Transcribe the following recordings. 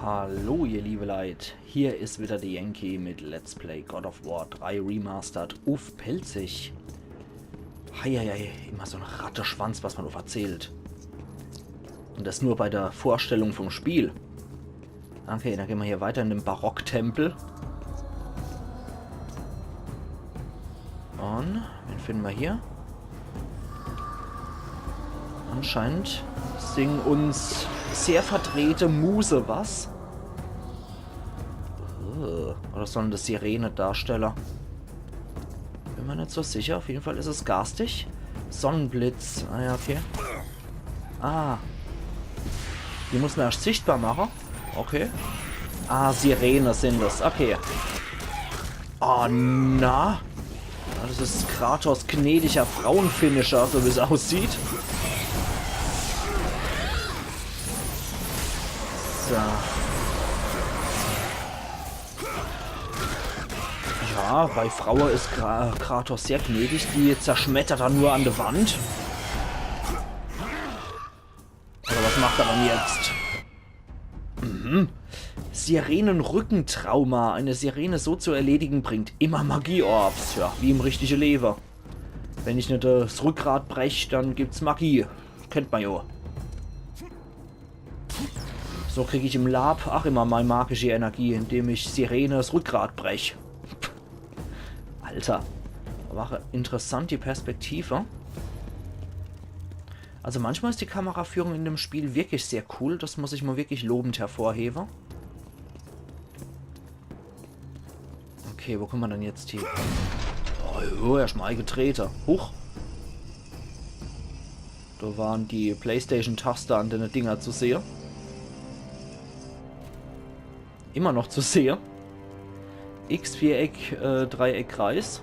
Hallo ihr liebe Leute, hier ist wieder der Yankee mit Let's Play God of War 3 Remastered auf Pelzig. Heieiei, immer so ein Ratteschwanz, was man auf erzählt. Und das nur bei der Vorstellung vom Spiel. Okay, dann gehen wir hier weiter in den Barocktempel. Und, wen finden wir hier? Anscheinend singen uns sehr verdrehte Muse was. Oder sollen das Sirene-Darsteller? Bin mir nicht so sicher. Auf jeden Fall ist es garstig. Sonnenblitz. Ah ja, okay. Ah. Die muss man erst sichtbar machen. Okay. Ah, Sirene sind das. Okay. Oh, na. Das ist Kratos gnädiger Frauenfinisher, so wie es aussieht. So. Ja, bei Frauen ist Kratos sehr gnädig. Die zerschmettert er nur an der Wand. Oder was macht er dann jetzt? Sirenenrückentrauma. Eine Sirene so zu erledigen bringt immer Magie-Orbs. Ja, wie im richtigen Leben. Wenn ich nicht das Rückgrat breche, dann gibt's Magie. Kennt man ja. So kriege ich im Lab auch immer meine magische Energie, indem ich Sirene das Rückgrat breche. Alter. War interessant die Perspektive. Also manchmal ist die Kameraführung in dem Spiel wirklich sehr cool. Das muss ich mal wirklich lobend hervorheben. Okay, wo kommen wir denn jetzt hier? Oh, erstmal eingetreten. Huch. Da waren die PlayStation-Taster an den Dinger zu sehen. Immer noch zu sehen. X, Viereck, Dreieck, Kreis.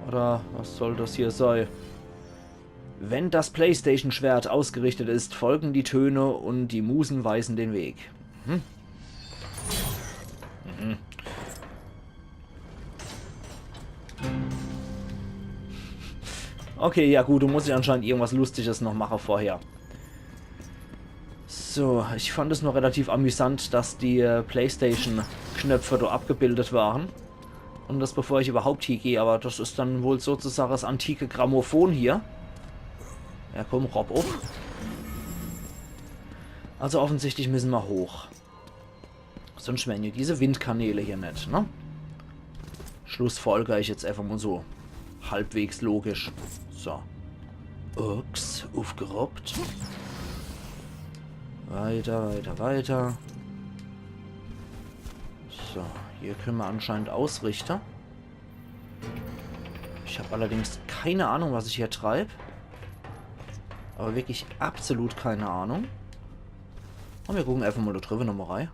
Oder was soll das hier sein? Wenn das PlayStation-Schwert ausgerichtet ist, folgen die Töne und die Musen weisen den Weg. Okay, ja gut, du musst ja anscheinend irgendwas Lustiges noch machen vorher. So, ich fand es nur relativ amüsant, dass die PlayStation-Knöpfe da abgebildet waren. Und das bevor ich überhaupt hier gehe, aber das ist dann wohl sozusagen das antike Grammophon hier. Ja komm, Rob auf. Also offensichtlich müssen wir hoch. Sonst wären ja diese Windkanäle hier nicht, ne? Schlussfolger ich jetzt einfach mal so. Halbwegs logisch. So. Ups, aufgerobbt. Weiter, weiter, weiter. So, hier können wir anscheinend ausrichten. Ich habe allerdings keine Ahnung, was ich hier treibe. Aber wirklich absolut keine Ahnung. Und wir gucken einfach mal da drüber nochmal rein.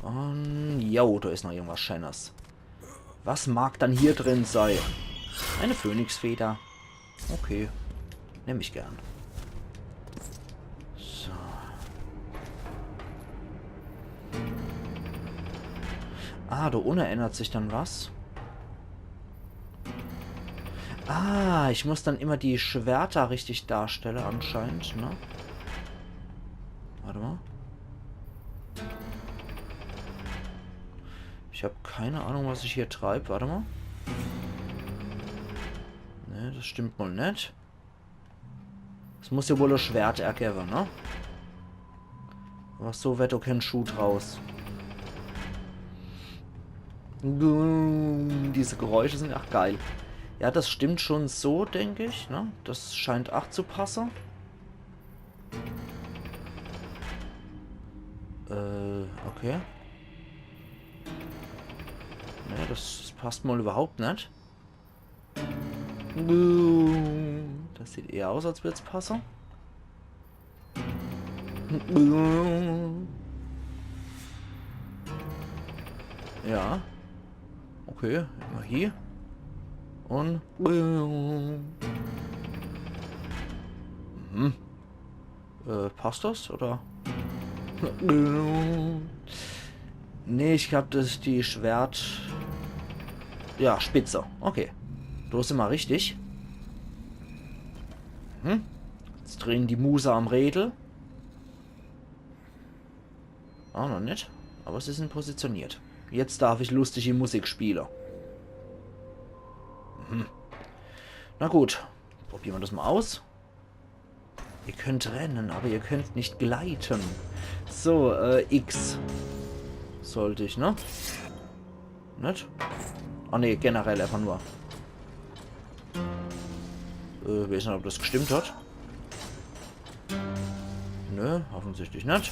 Und jo, da ist noch irgendwas Schönes. Was mag dann hier drin sein? Eine Phönixfeder. Okay, nehme ich gern. So. Ah, da unten ändert sich dann was. Ah, ich muss dann immer die Schwerter richtig darstellen anscheinend, ne? Warte mal. Ich habe keine Ahnung, was ich hier treibe. Warte mal. Ne, das stimmt wohl nicht. Es muss ja wohl ein Schwert ergeben, ne? Aber so wird auch kein Schuh draus. Diese Geräusche sind auch geil. Ja, das stimmt schon so, denke ich, ne? Das scheint auch zu passen. Okay. Ne, das passt mal überhaupt nicht. Das sieht eher aus, als würde es passen. Ja. Okay, immer hier. Und... passt das, oder? Nee, ich glaube, das ist die Schwert... Ja, Spitze. Okay. Du bist immer richtig. Jetzt drehen die Muser am Rädel. Ah, noch nicht. Aber sie sind positioniert. Jetzt darf ich lustige Musik spielen. Na gut. Probieren wir das mal aus. Ihr könnt rennen, aber ihr könnt nicht gleiten. So, X. Sollte ich, ne? Nicht? Ah, ne, generell einfach nur. Ich weiß nicht, ob das gestimmt hat. Nö, offensichtlich nicht.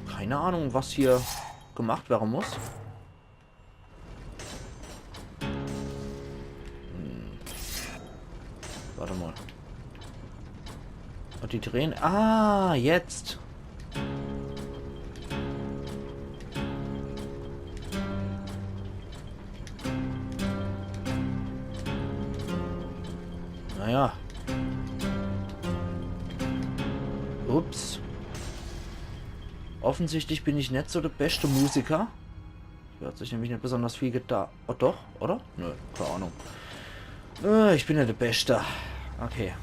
Keine Ahnung, was hier gemacht werden muss. Warte mal. Und die drehen... Ah, jetzt. Naja. Ups. Offensichtlich bin ich nicht so der beste Musiker. Hier hat sich nämlich nicht besonders viel getan. Oh doch, oder? Nö, keine Ahnung. Ich bin ja der Beste. Okay.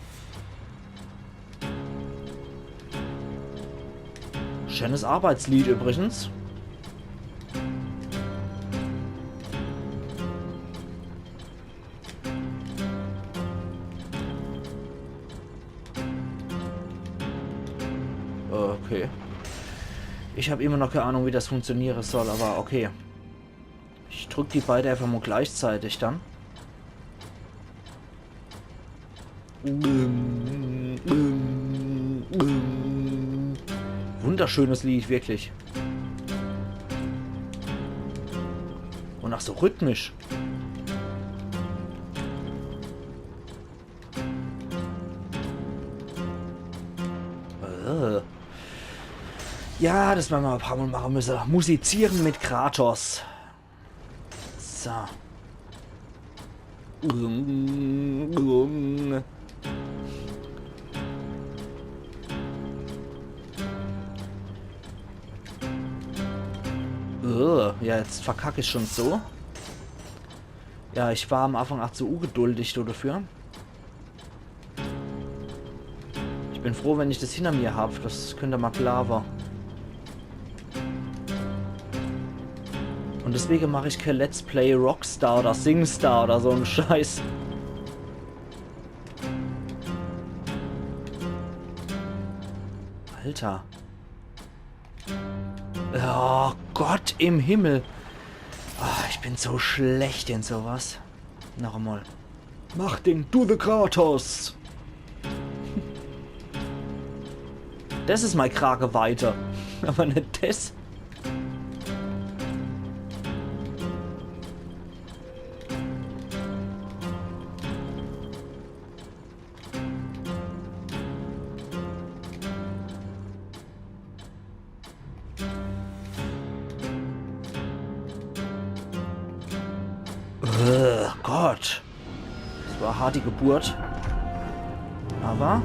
Schönes Arbeitslied übrigens. Okay. Ich habe immer noch keine Ahnung, wie das funktionieren soll, aber okay. Ich drücke die beiden einfach mal gleichzeitig dann. Wunderschönes Lied, wirklich. Und auch so rhythmisch. Ja, das werden wir ein paar Mal machen müssen. Musizieren mit Kratos. So. Ja, jetzt verkacke ich schon so. Ja, ich war am Anfang auch zu ungeduldig dafür. Ich bin froh, wenn ich das hinter mir habe. Das könnte mal klar war. Und deswegen mache ich kein Let's Play Rockstar oder Singstar oder so ein Scheiß. Alter. Oh Gott im Himmel. Oh, ich bin so schlecht in sowas. Noch einmal. Mach den Du the Kratos. Das ist mein Krake weiter. Aber nicht das. Gott. Das war hart die Geburt. Aber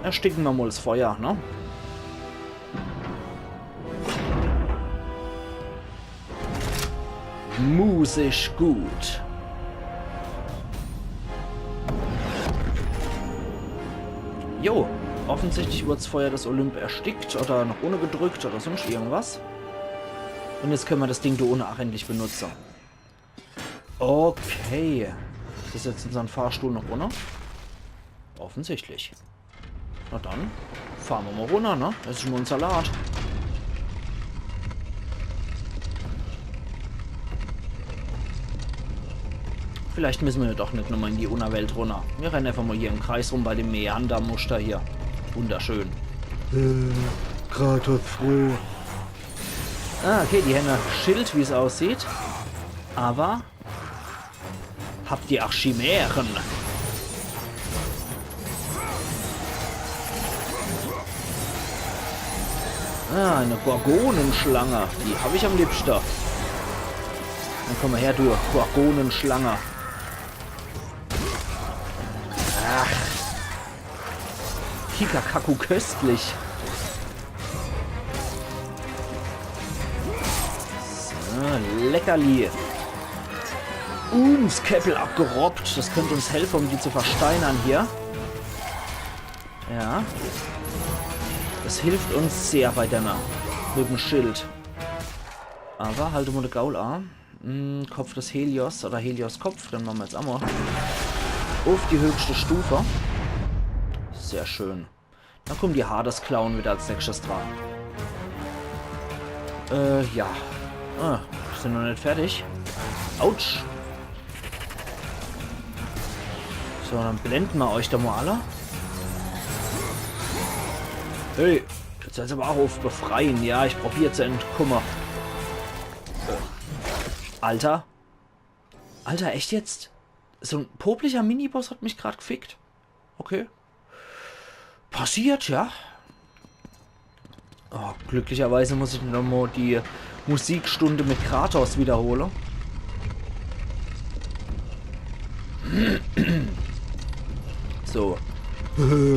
ersticken wir mal das Feuer, ne? Musisch gut. Jo, offensichtlich wurde das Feuer des Olymp erstickt oder noch ohne gedrückt oder sonst irgendwas. Und jetzt können wir das Ding da ohne auch endlich benutzen. Okay. Ist jetzt unseren Fahrstuhl noch runter? Offensichtlich. Na dann, fahren wir mal runter, ne? Das ist schon mal ein Salat. Vielleicht müssen wir doch nicht nochmal in die Unterwelt runter. Wir rennen einfach mal hier im Kreis rum bei dem Meander-Muster hier. Wunderschön. Kratos froh. Ah, okay, die haben ein Schild, wie es aussieht. Aber habt ihr auch Chimären? Ah, eine Gorgonenschlange. Die habe ich am liebsten. Dann komm mal her, du Gorgonenschlange. Ach. Kikakaku köstlich. So, Leckerli. Das Käppel abgerobbt. Das könnte uns helfen, um die zu versteinern hier. Ja. Das hilft uns sehr bei Dämmer. Mit dem Schild. Aber halte mal den Gaul an. Kopf des Helios oder Helios Kopf. Dann machen wir jetzt auch mal auf die höchste Stufe. Sehr schön. Dann kommen die Hades Klauen wieder als nächstes dran. Ja. Sind noch nicht fertig. Autsch. So, dann blenden wir euch da mal alle. Hey, jetzt soll es aber auch auf befreien. Ja, ich probiere zu entkommen. Alter. Alter, echt jetzt? So ein poplicher Miniboss hat mich gerade gefickt. Okay. Passiert, ja. Oh, glücklicherweise muss ich noch mal die Musikstunde mit Kratos wiederholen. So.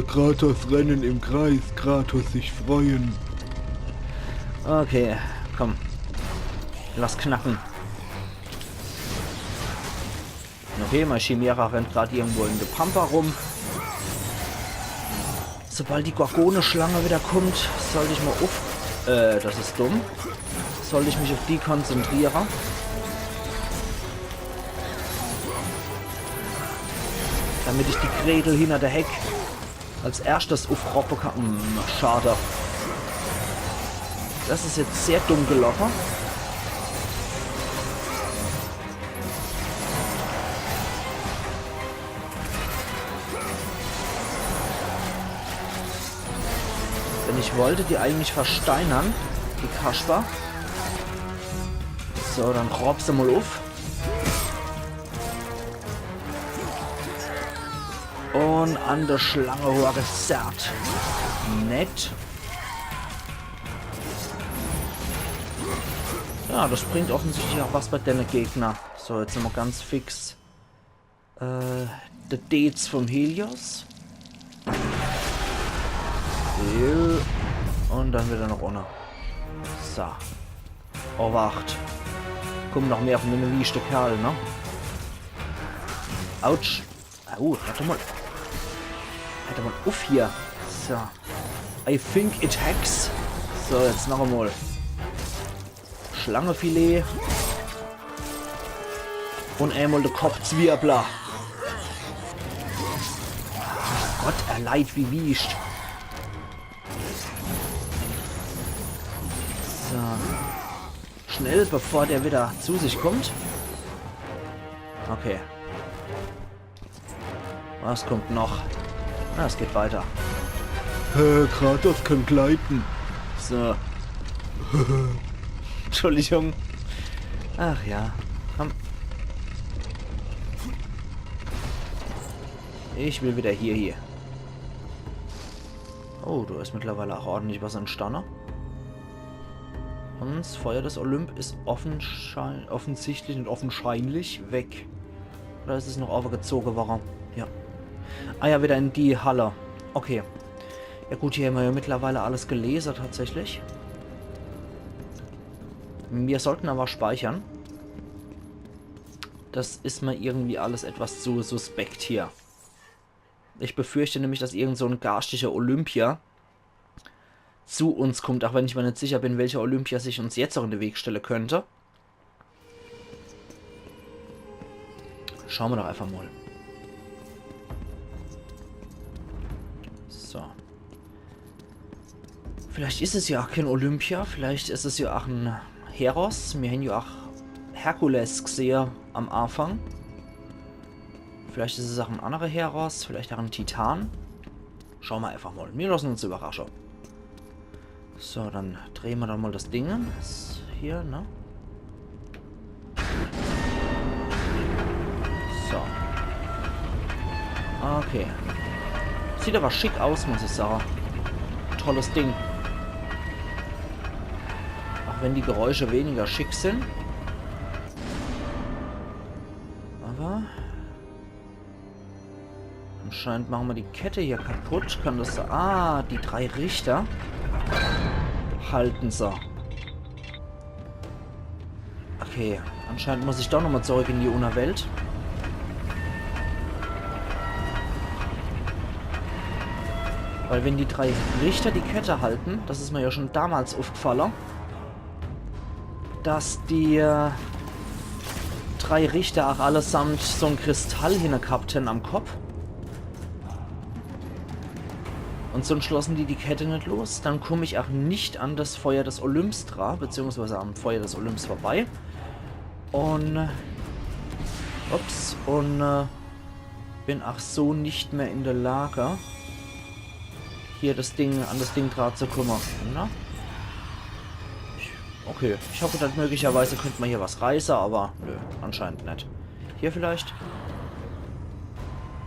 Kratos rennen im Kreis, Kratos sich freuen. Okay, komm. Lass knacken. Okay, mein Chimera rennt gerade irgendwo in der Pampa rum. Sobald die Gorgone-Schlange wieder kommt, sollte ich mal auf... das ist dumm. Sollte ich mich auf die konzentrieren. Damit ich die Gretel hinter der Heck als erstes aufroppen kann. Schade. Das ist jetzt sehr dumm gelaufen. Denn ich wollte die eigentlich versteinern, die Kasper. So, dann robb sie mal auf. Und an der Schlange hochgezerrt. Nett. Ja, das bringt offensichtlich auch was bei den Gegner. So, jetzt sind wir ganz fix. Der Dates vom Helios. Und dann wieder noch ohne. So. Erwacht. Kommen noch mehr von den liebsten Kerl, ne? Autsch. Warte mal. Warte mal auf hier. So. I think it hacks. So, jetzt noch einmal. Schlangefilet. Und einmal der Kopfzwirbler. Gott, er leid wie wischt. So. Schnell, bevor der wieder zu sich kommt. Okay. Was kommt noch? Ah, es geht weiter. Kratos kann gleiten. So. Entschuldigung. Ach ja. Komm. Ich will wieder hier. Oh, du hast mittlerweile auch ordentlich was an Stanne. Und das Feuer des Olymp ist offensichtlich und offenscheinlich weg. Oder ist es noch aufgezogen worden? Ja. Ah ja, wieder in die Halle. Okay. Ja gut, hier haben wir ja mittlerweile alles gelesen tatsächlich. Wir sollten aber speichern. Das ist mir irgendwie alles etwas zu suspekt hier. Ich befürchte nämlich, dass irgend so ein garstischer Olympia zu uns kommt, auch wenn ich mir nicht sicher bin, welcher Olympia sich uns jetzt auch in den Weg stellen könnte. Schauen wir doch einfach mal. So. Vielleicht ist es ja auch kein Olympia, vielleicht ist es ja auch ein Heros. Wir haben ja auch Herkules gesehen am Anfang. Vielleicht ist es auch ein anderer Heros, vielleicht auch ein Titan. Schauen wir einfach mal. Wir lassen uns überraschen. So, dann drehen wir dann mal das Ding. Das hier, ne? So. Okay. Sieht aber schick aus, muss ich sagen. Tolles Ding. Auch wenn die Geräusche weniger schick sind. Aber anscheinend machen wir die Kette hier kaputt. Kann das so... Ah, die 3 Richter halten sie. Okay, anscheinend muss ich doch nochmal zurück in die Unterwelt. Weil wenn die 3 Richter die Kette halten, das ist mir ja schon damals aufgefallen, dass die 3 Richter auch allesamt so einen Kristall hingehabt haben am Kopf. Und so schlossen die Kette nicht los. Dann komme ich auch nicht an das Feuer des Olymps dran, beziehungsweise am Feuer des Olymps vorbei. Und ups, und bin auch so nicht mehr in der Lage, hier an das Ding dran zu kommen. Na? Okay, ich hoffe, dass möglicherweise könnte man hier was reißen, aber nö, anscheinend nicht. Hier vielleicht?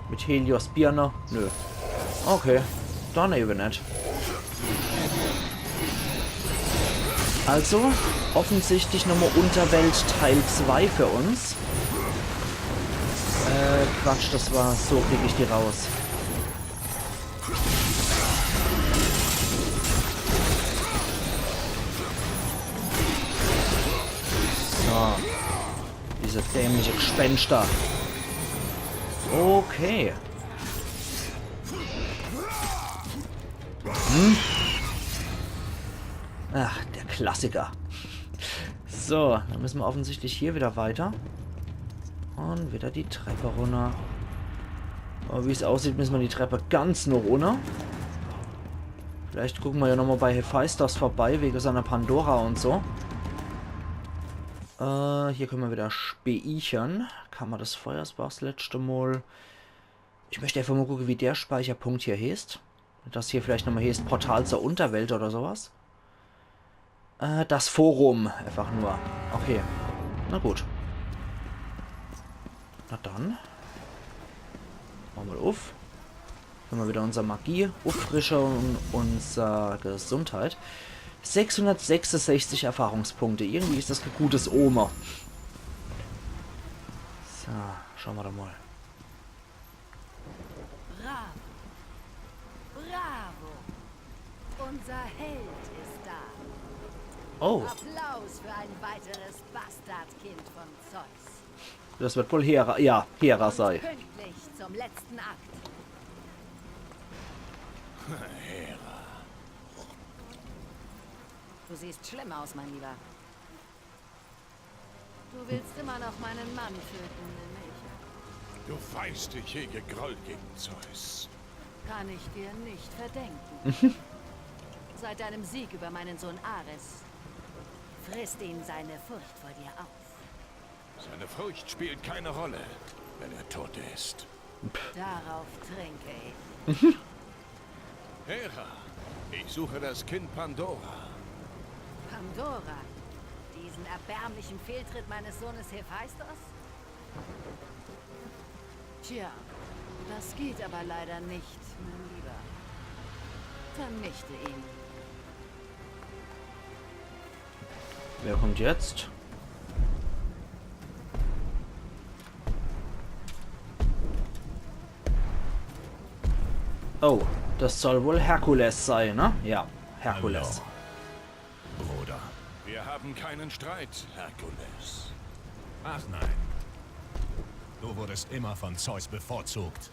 Mit Helios Birne? Nö. Okay, dann eben nicht. Also, offensichtlich nochmal Unterwelt Teil 2 für uns. Quatsch, das war so, kriege ich die raus. So. Diese dämliche Gespenster. Okay. Ach, der Klassiker. So, dann müssen wir offensichtlich hier wieder weiter. Und wieder die Treppe runter. Aber wie es aussieht, müssen wir die Treppe ganz nur runter. Vielleicht gucken wir ja nochmal bei Hephaistos vorbei, wegen seiner Pandora und so. Hier können wir wieder speichern. Kammer des Feuers war das letzte Mal. Ich möchte einfach mal gucken, wie der Speicherpunkt hier heißt. Das hier vielleicht nochmal heißt Portal zur Unterwelt oder sowas. Das Forum, einfach nur. Okay. Na gut. Na dann. Machen wir auf. Können wir wieder unsere Magie auffrischen und unsere Gesundheit. 666 Erfahrungspunkte. Irgendwie ist das ein gutes Oma. So, schauen wir doch mal. Bravo. Bravo. Unser Held ist da. Oh, Applaus für ein weiteres Bastardkind von Zeus. das wird wohl Hera, ja, Hera Und sein. pünktlich zum letzten Akt. Du siehst schlimm aus, mein Lieber. Du willst immer noch meinen Mann töten, nicht? Du weißt, ich hege Groll gegen Zeus. Kann ich dir nicht verdenken. Seit deinem Sieg über meinen Sohn Ares frisst ihn seine Furcht vor dir auf. Seine Furcht spielt keine Rolle, wenn er tot ist. Darauf trinke ich. Hera, ich suche das Kind Pandora. Pandora, diesen erbärmlichen Fehltritt meines Sohnes Hephaistos? Tja, das geht aber leider nicht, mein Lieber. Vernichte ihn. Wer kommt jetzt? Oh, das soll wohl Herkules sein, ne? Ja, Herkules. Hallo, Bruder. Wir haben keinen Streit, Herkules. Ach nein. Du wurdest immer von Zeus bevorzugt.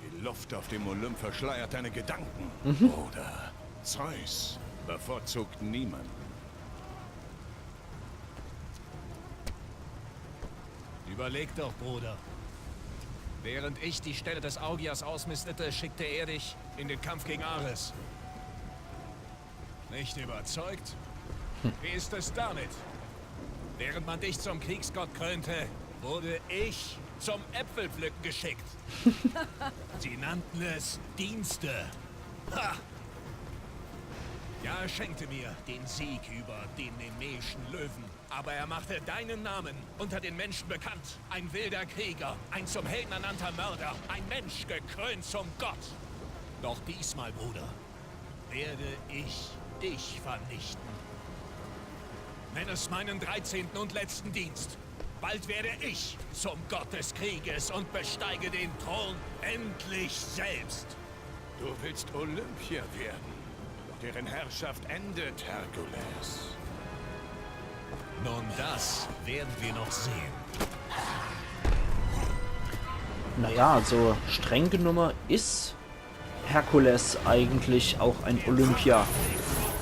Die Luft auf dem Olymp verschleiert deine Gedanken, Bruder. Zeus bevorzugt niemanden. Überleg doch, Bruder. Während ich die Stelle des Augias ausmistete, schickte er dich in den Kampf gegen Ares. Nicht überzeugt? Wie ist es damit? Während man dich zum Kriegsgott krönte, wurde ich zum Äpfelpflücken geschickt. Sie nannten es Dienste. Ha! Ja, er schenkte mir den Sieg über den nemeischen Löwen. Aber er machte deinen Namen unter den Menschen bekannt. Ein wilder Krieger, ein zum Helden ernannter Mörder, ein Mensch gekrönt zum Gott. Doch diesmal, Bruder, werde ich dich vernichten. Nenn es meinen 13. und letzten Dienst. Bald werde ich zum Gott des Krieges und besteige den Thron endlich selbst. Du willst Olympier werden, doch deren Herrschaft endet, Herkules. Nun, das werden wir noch sehen. Naja, also streng genommen ist Herkules eigentlich auch ein Olympia.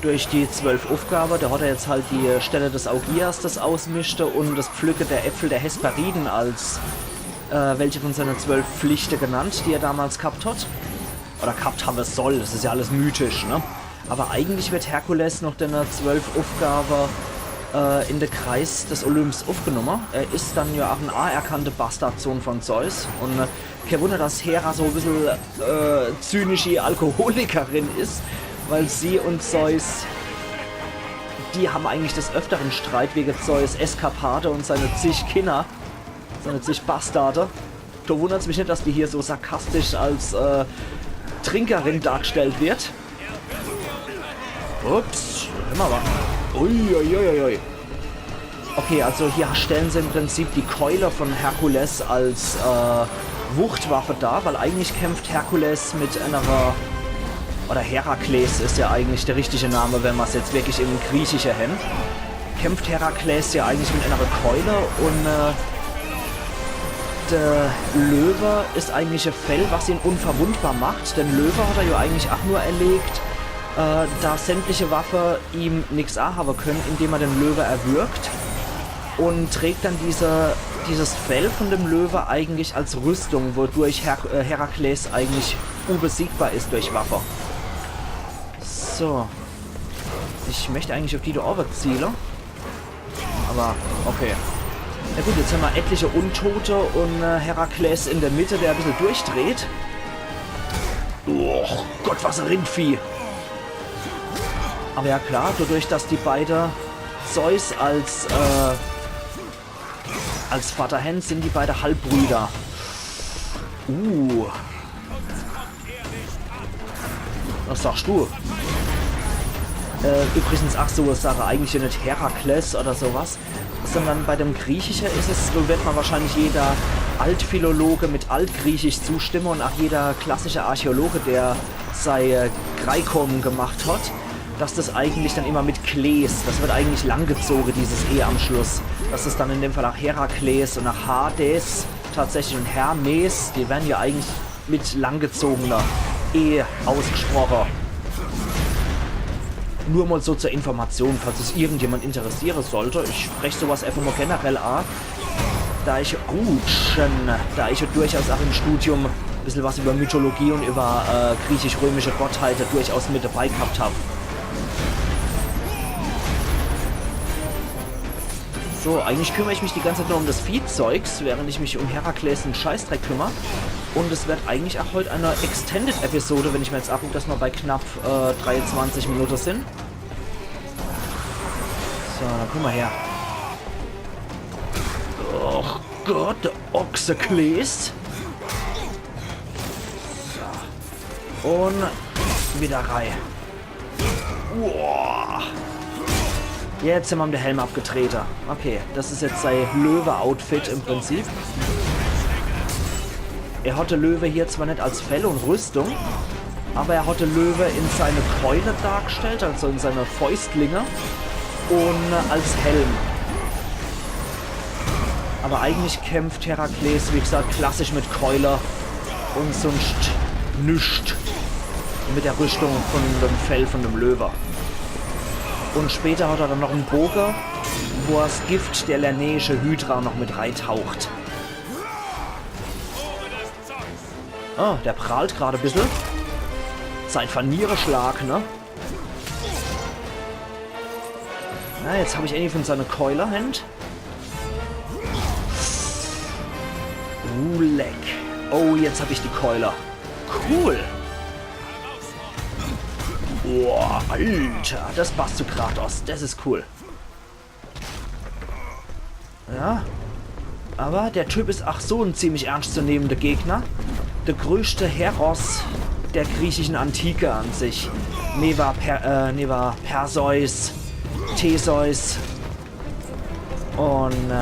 Durch die 12 Aufgaben, da hat er jetzt halt die Stelle des Augias, das ausmischte, und das Pflücken der Äpfel der Hesperiden als welche von seinen 12 Pflichten genannt, die er damals gehabt hat. Oder gehabt haben soll, das ist ja alles mythisch, ne? Aber eigentlich wird Herkules noch den 12 Aufgaben in den Kreis des Olymps aufgenommen. Er ist dann ja auch ein anerkannter Bastardsohn von Zeus. Und kein Wunder, dass Hera so ein bisschen zynische Alkoholikerin ist, weil sie und Zeus, die haben eigentlich des Öfteren Streit wegen Zeus' Eskapade und seine zig Kinder, seine zig Bastarde. Da wundert es mich nicht, dass die hier so sarkastisch als Trinkerin dargestellt wird. Ups, immer mal. Uiuiuiui. Okay, also hier stellen sie im Prinzip die Keule von Herkules als Wuchtwaffe dar, weil eigentlich kämpft Herkules mit einer... Oder Herakles ist ja eigentlich der richtige Name, wenn man es jetzt wirklich im Griechischen nennt. Kämpft Herakles ja eigentlich mit einer Keule und der Löwe ist eigentlich ein Fell, was ihn unverwundbar macht. Denn Löwe hat er ja eigentlich auch nur erlegt, da sämtliche Waffen ihm nichts anhaben können, indem er den Löwe erwürgt, und trägt dann dieses Fell von dem Löwe eigentlich als Rüstung, wodurch Herakles eigentlich unbesiegbar ist durch Waffe. So. Ich möchte eigentlich auf die Orbit zielen. Aber, okay. Na gut, jetzt haben wir etliche Untote und Herakles in der Mitte, der ein bisschen durchdreht. Oh Gott, was ein Rindvieh. Aber ja klar, dadurch, dass die beiden Zeus als Vater haben, sind die beiden Halbbrüder. Was sagst du? Übrigens, ach so, es sage eigentlich ja nicht Herakles oder sowas, sondern bei dem Griechischen ist es, so wird man wahrscheinlich jeder Altphilologe mit Altgriechisch zustimmen und auch jeder klassische Archäologe, der sei Graikon gemacht hat, dass das eigentlich dann immer mit Kles, das wird eigentlich langgezogen, dieses E am Schluss. Das ist dann in dem Fall auch Herakles und auch Hades tatsächlich und Hermes, die werden ja eigentlich mit langgezogener E ausgesprochen. Nur mal so zur Information, falls es irgendjemand interessieren sollte. Ich spreche sowas einfach mal generell an, da ich ja durchaus auch im Studium ein bisschen was über Mythologie und über griechisch-römische Gottheiten durchaus mit dabei gehabt habe. So, eigentlich kümmere ich mich die ganze Zeit nur um das Viehzeugs, während ich mich um Herakles und Scheißdreck kümmere. Und es wird eigentlich auch heute eine Extended-Episode, wenn ich mir jetzt abgucke, dass wir bei knapp 23 Minuten sind. So, dann guck mal her. Oh Gott, der Ochse Kles. So. Und wieder rein. Wow. Jetzt haben wir den Helm abgetreten. Okay, das ist jetzt sein Löwe-Outfit im Prinzip. Er hatte Löwe hier zwar nicht als Fell und Rüstung, aber er hatte Löwe in seine Keule dargestellt, also in seine Fäustlinge und als Helm. Aber eigentlich kämpft Herakles, wie gesagt, klassisch mit Keule und sonst nichts mit der Rüstung von dem Fell von dem Löwe. Und später hat er dann noch einen Bogen, wo er das Gift der lernäische Hydra noch mit reintaucht. Oh, der prahlt gerade ein bisschen. Sein Verniereschlag, ne? Na, jetzt habe ich endlich von seiner Keule Hand. Leck. Oh, jetzt habe ich die Keule. Cool. Boah, Alter, das passt zu Kratos. Das ist cool. Ja. Aber der Typ ist ach so ein ziemlich ernstzunehmender Gegner. Der größte Heros der griechischen Antike an sich. Neben Perseus, Theseus und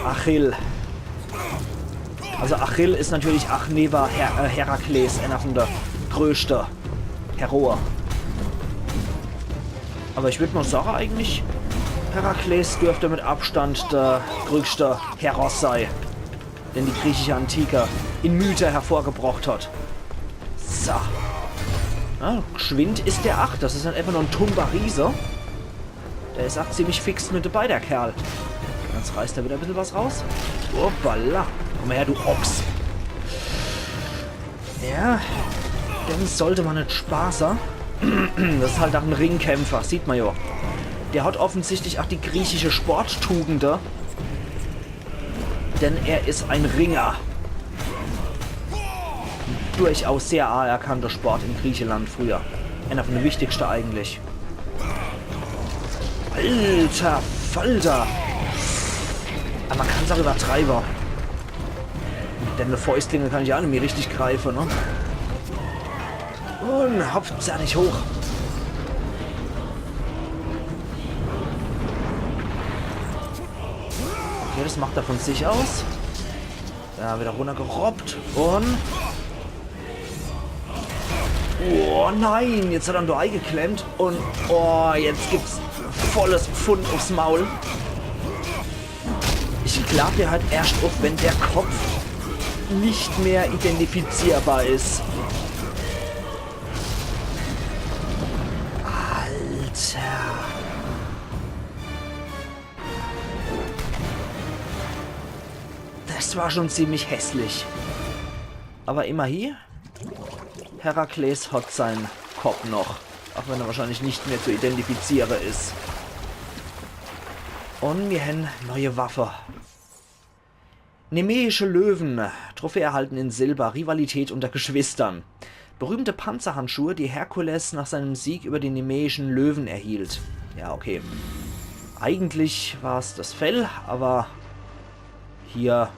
Achill. Also Achill ist natürlich auch neben Herakles einer von der größten Heroe. Aber ich würde mal sagen, eigentlich Herakles dürfte mit Abstand der größte Heros sein, den die griechische Antike in Mythe hervorgebracht hat. So. Ja, geschwind ist der 8. Das ist dann einfach nur ein tumber Riese. Der ist auch ziemlich fix mit dabei, der Kerl. Jetzt reißt er wieder ein bisschen was raus. Hoppala. Komm her, du Ochs. Ja, dem sollte man nicht spaßen. Das ist halt auch ein Ringkämpfer, sieht man ja. Der hat offensichtlich auch die griechische Sporttugende. Denn er ist ein Ringer. Durchaus sehr anerkannter Sport in Griechenland früher. Einer von den wichtigsten eigentlich. Alter Falter! Aber man kann es auch übertreiben. Denn eine Fäustlinge kann ich auch nicht mehr richtig greifen, ne? Und hopft's ja nicht hoch. Okay, das macht er von sich aus. Ja, wieder runtergerobbt. Und... Oh nein, jetzt hat er ein Ei geklemmt. Und oh, jetzt gibt's volles Pfund aufs Maul. Ich glaube, der hat erst auf, wenn der Kopf nicht mehr identifizierbar ist. Alter. Das war schon ziemlich hässlich. Aber immerhin, Herakles hat seinen Kopf noch. Auch wenn er wahrscheinlich nicht mehr zu identifizieren ist. Und wir haben neue Waffe. Nemeische Löwen. Trophäe erhalten in Silber. Rivalität unter Geschwistern. Berühmte Panzerhandschuhe, die Herkules nach seinem Sieg über die nemeischen Löwen erhielt. Ja, okay. Eigentlich war es das Fell, aber hier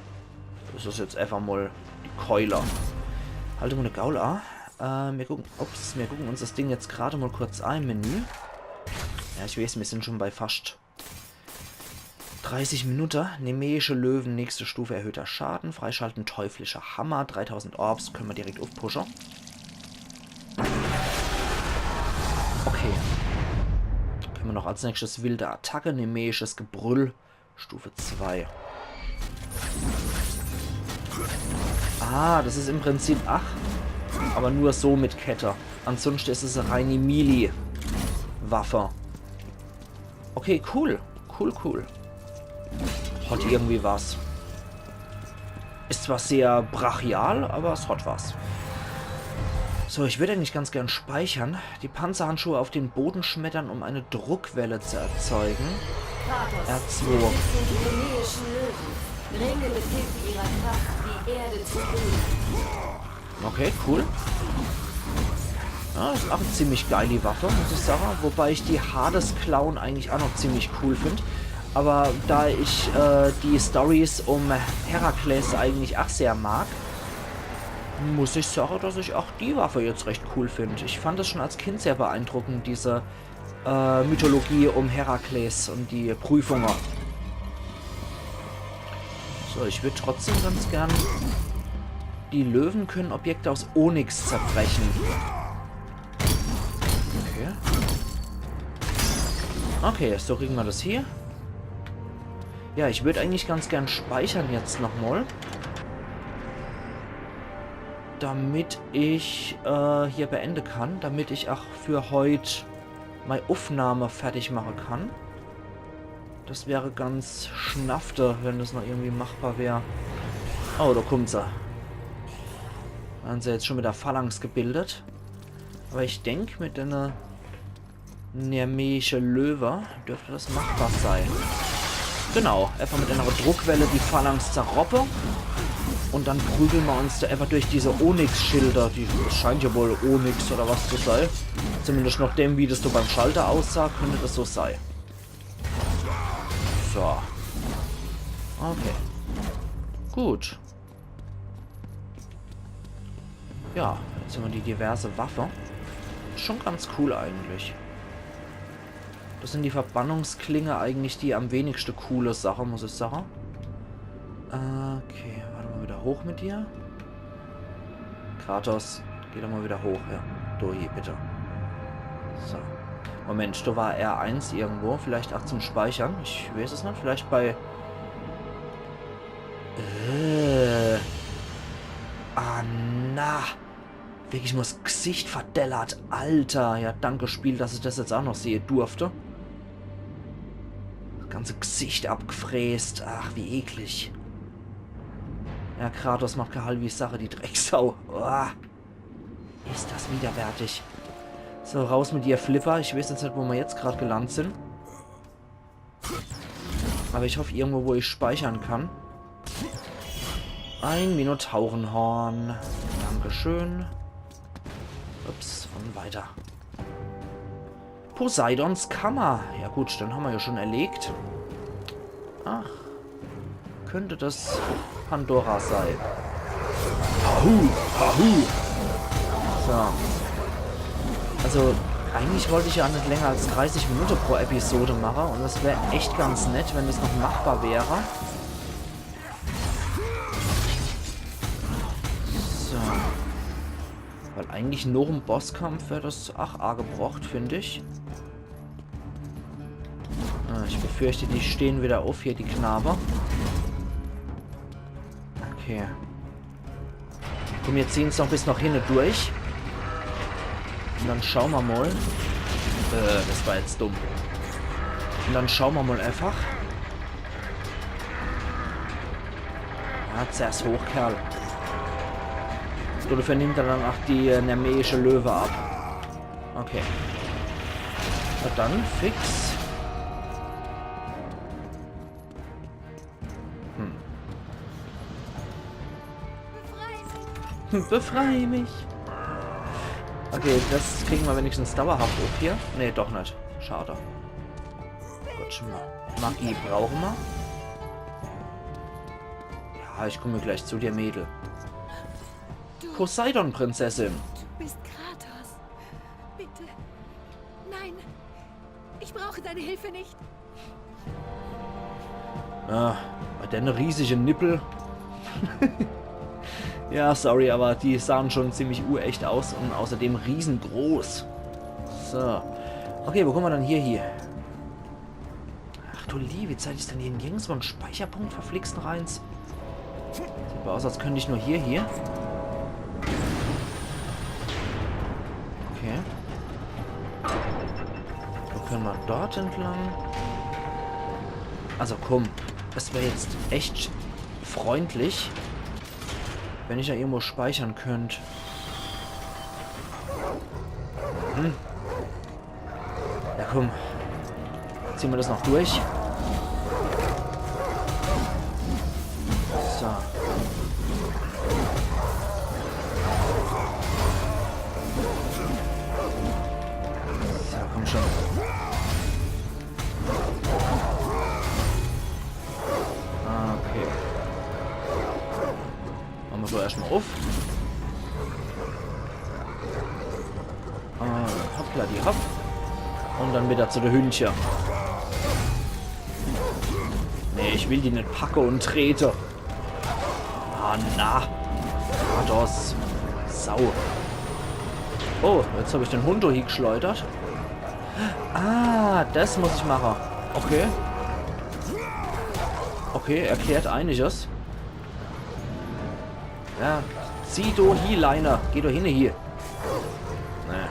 ist es jetzt einfach mal die Keule. Halte mal eine Gaul an. Wir gucken uns das Ding jetzt gerade mal kurz ein. Menü. Ja, ich weiß, wir sind schon bei fast 30 Minuten. Nemeische Löwen, nächste Stufe, erhöhter Schaden. Freischalten, teuflischer Hammer. 3000 Orbs, können wir direkt aufpushen. Okay. Können wir noch als nächstes wilde Attacke. Nemeisches Gebrüll, Stufe 2. Ah, das ist im Prinzip aber nur so mit Kette. Ansonsten ist es eine reine Melee-Waffe. Okay, cool. Cool. Hat irgendwie was. Ist zwar sehr brachial, aber es hat was. So, ich würde eigentlich ganz gern speichern. Die Panzerhandschuhe auf den Boden schmettern, um eine Druckwelle zu erzeugen. R2. Ringe mit Hilfe ihrer Kraft die Erde zu berühren. Okay, cool. Ja, das ist auch eine ziemlich geile Waffe, muss ich sagen. Wobei ich die Hades Clown eigentlich auch noch ziemlich cool finde. Aber da ich die Stories um Herakles eigentlich auch sehr mag, muss ich sagen, dass ich auch die Waffe jetzt recht cool finde. Ich fand das schon als Kind sehr beeindruckend, diese Mythologie um Herakles und die Prüfungen. So, ich würde trotzdem ganz gern... Die Löwen können Objekte aus Onyx zerbrechen. Okay, so kriegen wir das hier. Ja, ich würde eigentlich ganz gern speichern jetzt nochmal. Damit ich hier beenden kann. Damit ich auch für heute meine Aufnahme fertig machen kann. Das wäre ganz schnaffte, wenn das noch irgendwie machbar wäre. Oh, da kommt sie. Haben sie jetzt schon mit der Phalanx gebildet. Aber ich denke, mit einer nemeische Löwe dürfte das machbar sein. Genau, einfach mit einer Druckwelle die Phalanx zerroppe. Und dann prügeln wir uns da einfach durch diese Onyx-Schilder. Das scheint ja wohl Onyx oder was zu sein. Zumindest nach dem, wie das so beim Schalter aussah, könnte das so sein. So. Okay. Gut. Ja, jetzt haben wir die diverse Waffe. Schon ganz cool eigentlich. Das sind die Verbannungsklinge eigentlich die am wenigsten coole Sache, muss ich sagen. Okay, warte mal wieder hoch mit dir. Kratos, geh doch mal wieder hoch, ja. Du hier, bitte. So. Moment, da war R1 irgendwo. Vielleicht auch zum Speichern. Ich weiß es nicht. Vielleicht bei... Ah, na. Wirklich, ich muss Gesicht verdellert. Alter. Ja, danke Spiel, dass ich das jetzt auch noch sehen durfte. Das ganze Gesicht abgefräst. Ach, wie eklig. Ja, Kratos macht keine halbe Sache, die Drecksau. Oh. Ist das widerwärtig. So, raus mit dir, Flipper. Ich weiß jetzt nicht, wo wir jetzt gerade gelandet sind. Aber ich hoffe irgendwo, wo ich speichern kann. Ein Minotaurenhorn. Dankeschön. Ups, und weiter. Poseidons Kammer. Ja gut, dann haben wir ja schon erlegt. Ach. Könnte das Pandora sein. Hahu, hahu. So. Also, eigentlich wollte ich ja nicht länger als 30 Minuten pro Episode machen. Und das wäre echt ganz nett, wenn das noch machbar wäre. So. Weil eigentlich nur im Bosskampf wäre das arg gebraucht, finde ich. Ah, ich befürchte, die stehen wieder auf hier, die Knaber. Okay. Komm, wir ziehen es noch bis noch hinten durch. Und dann schauen wir mal. Das war jetzt dumm. Und dann schauen wir mal einfach. Ja, zuerst hoch, Kerl. Oder vernimmt er dann auch die nemeische Löwe ab. Okay. Und dann fix. Befrei mich. Okay, das kriegen wir wenigstens dauerhaft auf hier. Ne, doch nicht. Schade. Gut, Magie brauchen wir. Ja, ich komme gleich zu dir, Mädel. Poseidon-Prinzessin. Du bist Kratos. Bitte. Nein. Ich brauche deine Hilfe nicht. Ah, bei der riesige Nippel. Ja, sorry, aber die sahen schon ziemlich urecht aus und außerdem riesengroß. So. Okay, wo kommen wir dann hier? Ach du liebe Zeit, ist denn hier nirgendwo ein Speicherpunkt verflixt reins? Sieht aber aus, als könnte ich nur hier. Okay. Wo können wir dort entlang? Also komm, das wäre jetzt echt freundlich, wenn ich ja irgendwo speichern könnte. Ja, komm. Ziehen wir das noch durch. So. So, komm schon. Okay. Machen wir so erstmal auf. Hoppla, die hopp. Und dann wieder zu der Hühnchen. Nee, ich will die nicht packe und trete. Ah, na. Kratos. Sau. Oh, jetzt habe ich den Hund hier geschleudert. Ah, das muss ich machen. Okay. Okay, erklärt einiges. Ja, zieh du hier, Leiner. Geh doch hin hier. Nee.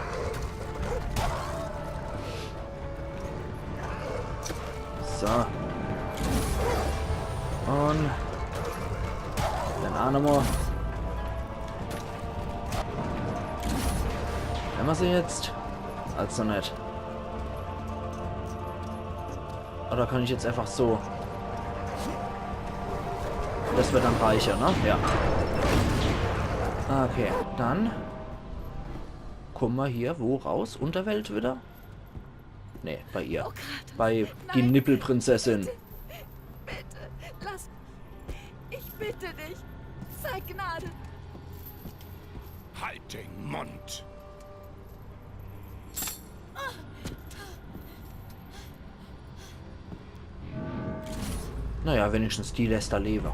So. Und dann Animo. Wenn wir sie jetzt? Also nicht. Oder kann ich jetzt einfach so? Das wird dann reicher, ne? Ja. Okay, dann kommen wir hier wo raus? Unterwelt wieder? Ne, bei ihr. Oh, Kratos, bei die nein, Nippelprinzessin. Bitte, lass. Ich bitte dich. Zeig Gnade. Halt den Mund! Naja, wenigstens die lässt er leben.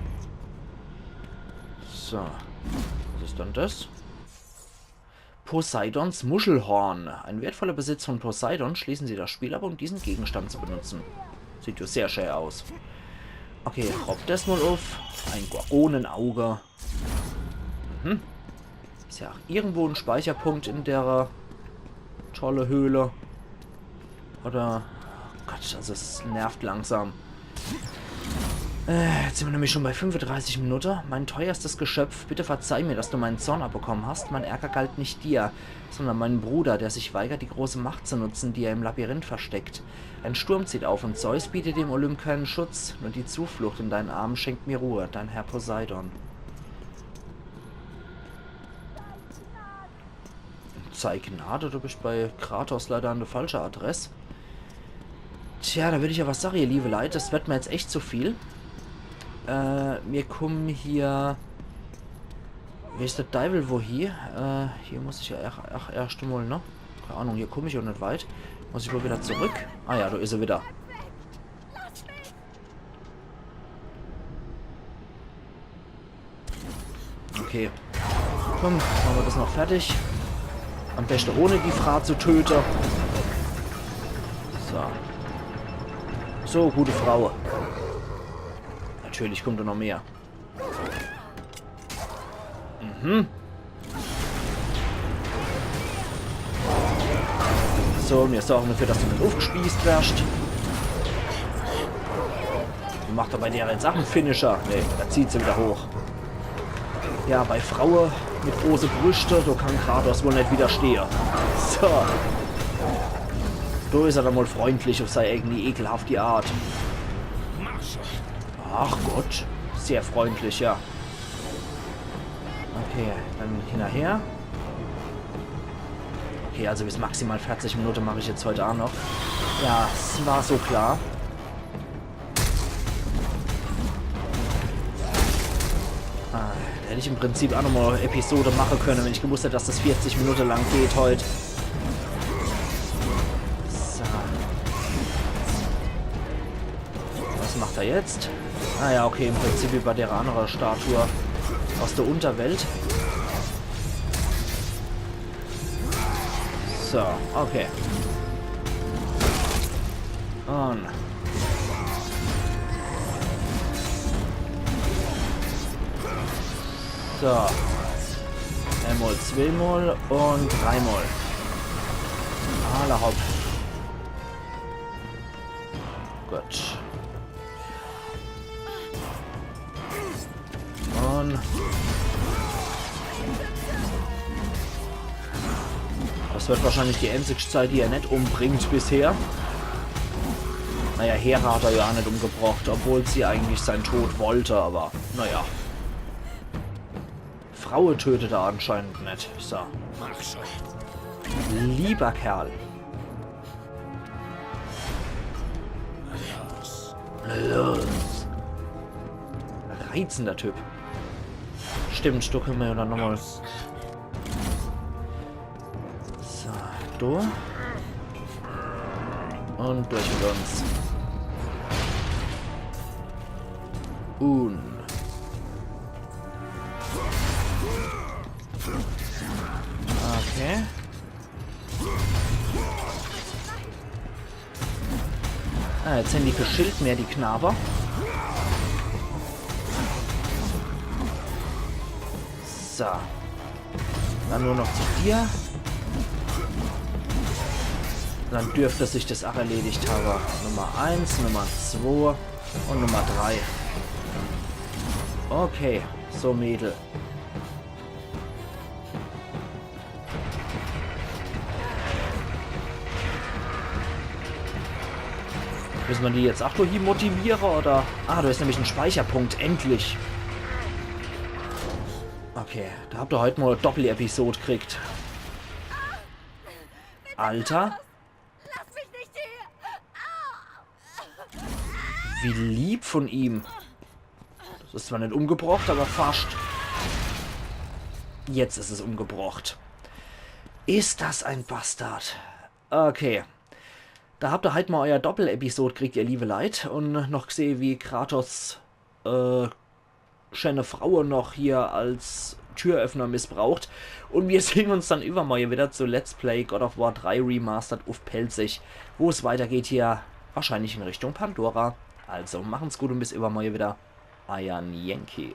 So. Was ist dann das? Poseidons Muschelhorn. Ein wertvoller Besitz von Poseidon. Schließen Sie das Spiel ab, um diesen Gegenstand zu benutzen. Sieht ja sehr schön aus. Okay, robbt das mal auf. Ein Gorgonenauge. Ist ja auch irgendwo ein Speicherpunkt in der tolle Höhle. Oder... Oh Gott, also es nervt langsam. Jetzt sind wir nämlich schon bei 35 Minuten. Mein teuerstes Geschöpf, bitte verzeih mir, dass du meinen Zorn abbekommen hast. Mein Ärger galt nicht dir, sondern meinem Bruder, der sich weigert, die große Macht zu nutzen, die er im Labyrinth versteckt. Ein Sturm zieht auf und Zeus bietet dem Olymp keinen Schutz. Nur die Zuflucht in deinen Armen schenkt mir Ruhe, dein Herr Poseidon. Sei Gnade, du bist bei Kratos leider an der falschen Adresse. Tja, da würde ich ja was sagen, ihr liebe Leute. Das wird mir jetzt echt zu viel. Wir kommen hier... Wie ist der Teufel wo hier? Hier muss ich ja erst mal, ne? Keine Ahnung, hier komme ich auch nicht weit. Muss ich wohl wieder zurück? Ah ja, da ist er wieder. Okay. Komm, machen wir das noch fertig. Am besten ohne die Frau zu töten. So. So, gute Frau. Natürlich kommt da noch mehr. So, wir sorgen dafür, dass du nicht aufgespießt wirst. Macht er bei der jetzt auch einen Finisher? Ne, da zieht sie wieder hoch. Ja, bei Frauen mit großen Brüsten, da kann Kratos wohl nicht widerstehen. So. Da ist er dann mal freundlich auf seine eigene ekelhafte Art. Ach Gott, sehr freundlich, ja. Okay, dann hinterher. Okay, also bis maximal 40 Minuten mache ich jetzt heute auch noch. Ja, es war so klar. Da hätte ich im Prinzip auch nochmal eine Episode machen können, wenn ich gewusst hätte, dass das 40 Minuten lang geht heute. So. Was macht er jetzt? Ah ja, okay, im Prinzip wie bei der anderen Statue aus der Unterwelt. So, okay. Und... So. Einmal, zweimal und dreimal. Alle hopp. Gut. Und... Das wird wahrscheinlich die einzige Zeit, die er nicht umbringt bisher. Naja, Hera hat er ja auch nicht umgebracht, obwohl sie eigentlich seinen Tod wollte, aber naja. Frauen tötet er anscheinend nicht. So. Lieber Kerl. Los. Reizender Typ. Stimmt, da können wir ja dann nochmal... So, durch. Und durch mit uns. Okay. Ah, jetzt sind die geschillt mehr, die Knaber. So. Dann nur noch zu dir. Dann dürfte sich das auch erledigt haben. Nummer 1, Nummer 2 und Nummer 3. Okay, so Mädel. Müssen wir die jetzt auch hier motivieren, oder? Ah, da ist nämlich ein Speicherpunkt, endlich. Okay, da habt ihr heute mal eine Doppel-Episode gekriegt. Alter. Lass mich nicht hier! Wie lieb von ihm. Das ist zwar nicht umgebracht, aber fast. Jetzt ist es umgebracht. Ist das ein Bastard? Okay. Da habt ihr halt mal euer Doppel-Episode gekriegt, ihr liebe Leid. Und noch gesehen, wie Kratos schöne Frauen noch hier als Türöffner missbraucht. Und wir sehen uns dann übermorgen wieder zu Let's Play God of War 3 Remastered auf Pelzig, wo es weitergeht hier wahrscheinlich in Richtung Pandora. Also machen's gut und bis übermorgen wieder. Euer Yankee.